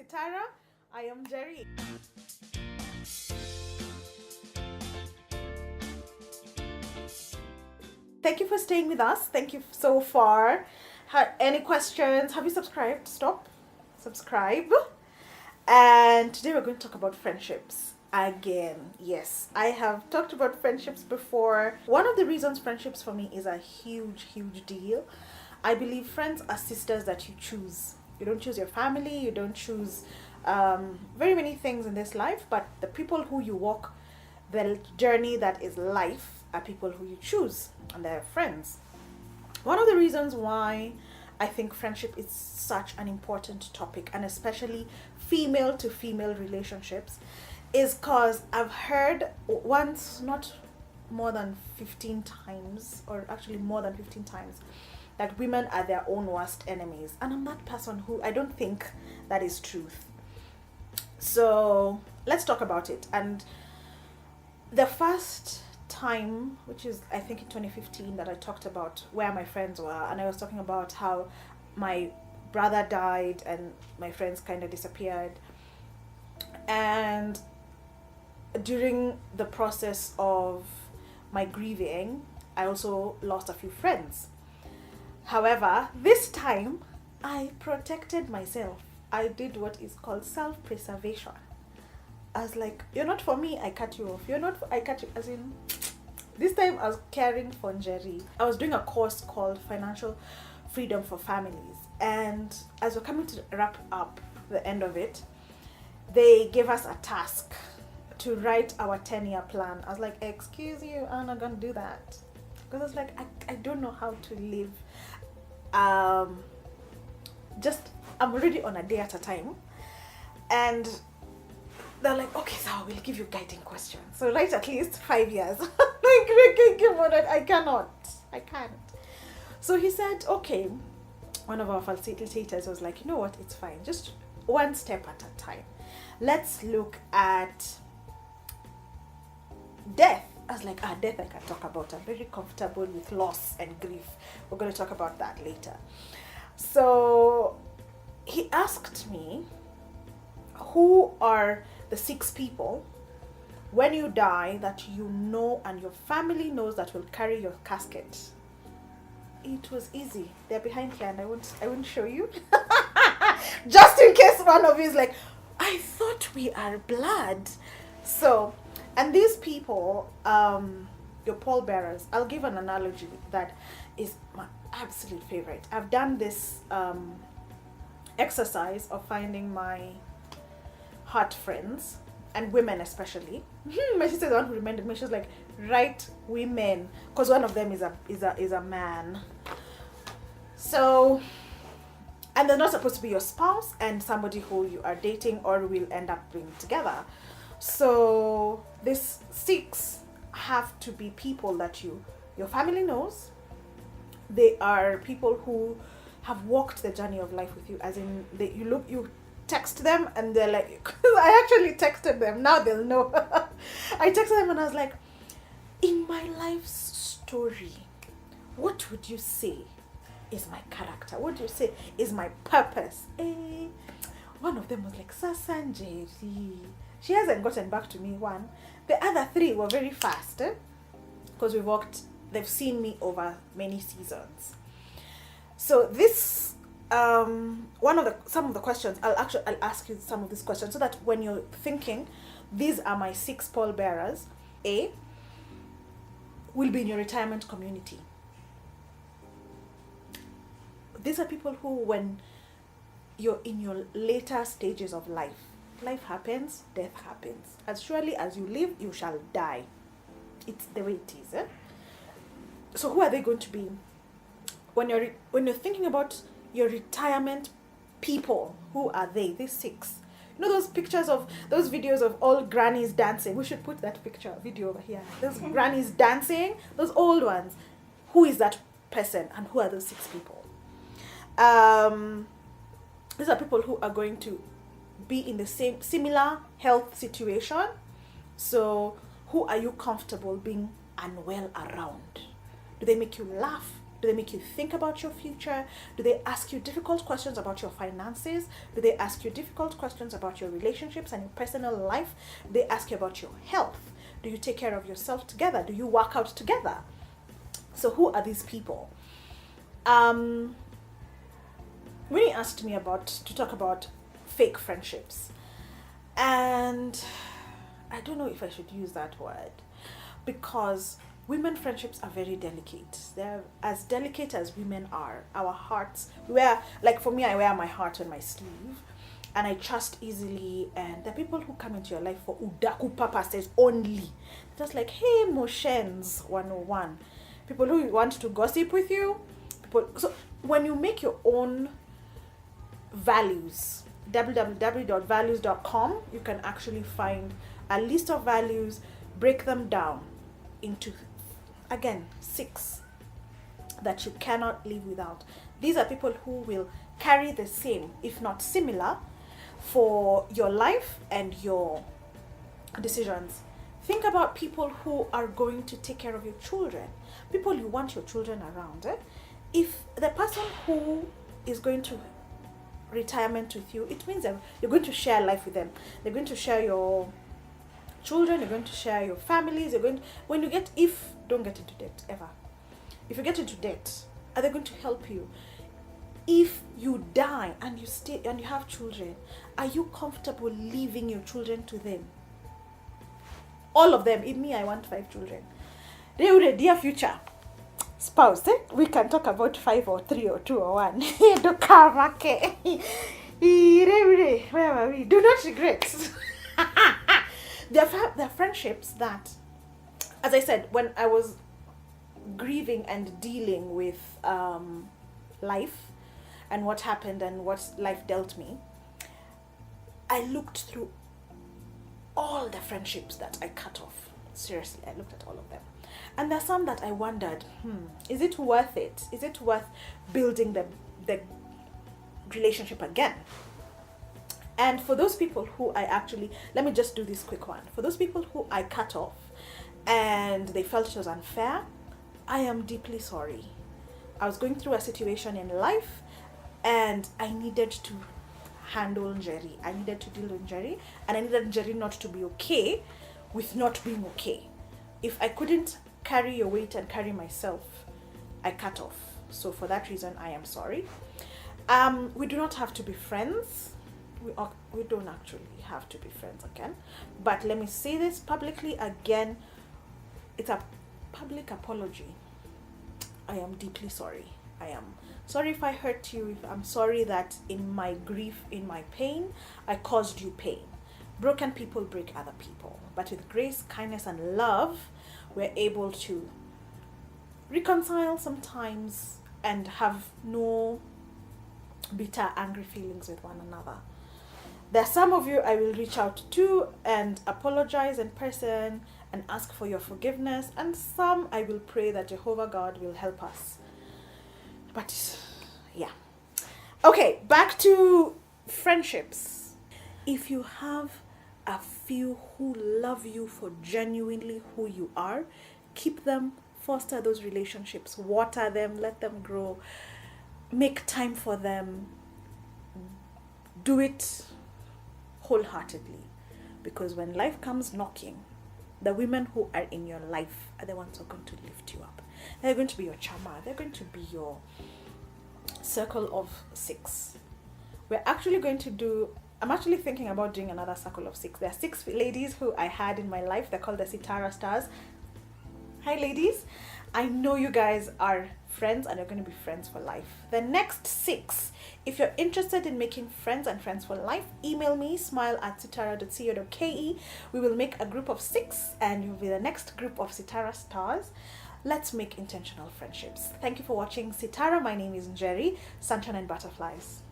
Sitara. I am Jerry. Thank you for staying with us. Thank you so far. Any questions? Have you subscribed? Stop. Subscribe. And today we're going to talk about friendships again. Yes, I have talked about friendships before. One of the reasons friendships for me is a huge deal. I believe friends are sisters that you choose. You don't choose your family, you don't choose very many things in this life, but the people who you walk the journey that is life are people who you choose, and they're friends. One of the reasons why I think friendship is such an important topic, and especially female to female relationships, is because I've heard once, not more than 15 times, or actually more than 15 times, that women are their own worst enemies. And I'm that person who, I don't think that is truth. So let's talk about it. And the first time, which is I think in 2015, that I talked about where my friends were, and I was talking about how my brother died and my friends kind of disappeared. And during the process of my grieving, I also lost a few friends. However, this time I protected myself. I did what is called self-preservation. I was like, you're not for me, I cut you off. You're not for, I cut you, as in, this time I was caring for Njeri. I was doing a course called Financial Freedom for Families. And as we're coming to wrap up the end of it, they gave us a task to write our 10-year plan. I was like, excuse you, I'm not gonna do that. Because I was like, I don't know how to live. I'm already on a day at a time. And they're like, okay, so we'll give you guiding questions. So write at least 5 years. Like, I can't. So he said, okay. One of our facilitators was like, you know what, it's fine. Just one step at a time. Let's look at death. I was like, death I can talk about. I'm very comfortable with loss and grief. We're going to talk about that later. So he asked me, who are the 6 people when you die that you know and your family knows that will carry your casket? It was easy. They're behind here and I won't show you. Just in case one of you is like, I thought we are blood. So, and these people, your pallbearers, I'll give an analogy that is my absolute favorite. I've done this exercise of finding my heart friends, and women especially. My sister is the one who reminded me. She was like, write women, because one of them is a man. So, and they're not supposed to be your spouse and somebody who you are dating or will end up being together. So these 6 have to be people that your family knows. They are people who have walked the journey of life with you, as in you text them and they're like, I actually texted them, now they'll know. I texted them and I was like, in my life's story, what would you say is my character? What do you say is my purpose? One of them was like, Sasanjeri. She hasn't gotten back to me, one. The other 3 were very fast, because they've seen me over many seasons. So this, some of the questions, I'll ask you some of these questions so that when you're thinking, these are my 6 pallbearers, A, will be in your retirement community. These are people who, when you're in your later stages of life happens, death happens. As surely as you live, you shall die. It's the way it is. So who are they going to be? When you're thinking about your retirement people, who are they? These 6. You know those pictures of those videos of old grannies dancing? We should put that video over here. Those grannies dancing, those old ones. Who is that person and who are those 6 people? These are people who are going to be in the similar health situation. So who are you comfortable being unwell around? Do they make you laugh? Do they make you think about your future? Do they ask you difficult questions about your finances? Do they ask you difficult questions about your relationships and your personal life? Do they ask you about your health? Do you take care of yourself together? Do you work out together? So who are these people? When you asked me to talk about fake friendships, and I don't know if I should use that word, because women friendships are very delicate. They're as delicate as women are. Our hearts, like for me, I wear my heart on my sleeve, and I trust easily. And the people who come into your life for udaku purposes only, just like, hey, Moshens 101, people who want to gossip with you. So when you make your own values, www.values.com, you can actually find a list of values, break them down into, again, 6 that you cannot live without. These are people who will carry the same, if not similar, for your life and your decisions. Think about people who are going to take care of your children, people you want your children around. If the person who is going to retirement with you, it means that you're going to share life with them. They're going to share your children, you're going to share your families, don't get into debt ever. If you get into debt, are they going to help you? If you die and you stay and you have children, are you comfortable leaving your children to them? All of them. In me, I want 5 children. They will dear future spouse. We can talk about 5 or 3 or 2 or 1. Do not regret. There are friendships that, as I said, when I was grieving and dealing with life and what happened and what life dealt me, I looked through all the friendships that I cut off. Seriously, I looked at all of them. And there are some that I wondered, is it worth it? Is it worth building the relationship again? And for those people who let me just do this quick one. For those people who I cut off and they felt it was unfair, I am deeply sorry. I was going through a situation in life and I needed to handle Jerry. I needed to deal with Jerry, and I needed Jerry not to be okay with not being okay. If I couldn't carry your weight and carry myself, I cut off. So for that reason, I am sorry. We do not have to be friends. We don't actually have to be friends again. But let me say this publicly again. It's a public apology. I am deeply sorry. I am sorry if I hurt you. I'm sorry that in my grief, in my pain, I caused you pain. Broken people break other people. But with grace, kindness, and love, we're able to reconcile sometimes and have no bitter, angry feelings with one another. There are some of you I will reach out to and apologize in person and ask for your forgiveness, and some I will pray that Jehovah God will help us. But yeah. Okay, back to friendships. If you have a few who love you for genuinely who you are, keep them, foster those relationships, water them, let them grow, make time for them, do it wholeheartedly. Because when life comes knocking, the women who are in your life are the ones who are going to lift you up. They're going to be your chama. They're going to be your circle of 6. I'm actually thinking about doing another circle of 6. There are 6 ladies who I had in my life. They're called the Sitara stars. Hi ladies. I know you guys are friends and you're going to be friends for life. The next 6, if you're interested in making friends and friends for life, email me, smile@sitara.co.ke. We will make a group of 6 and you'll be the next group of Sitara stars. Let's make intentional friendships. Thank you for watching Sitara. My name is Njeri, Sunshine and Butterflies.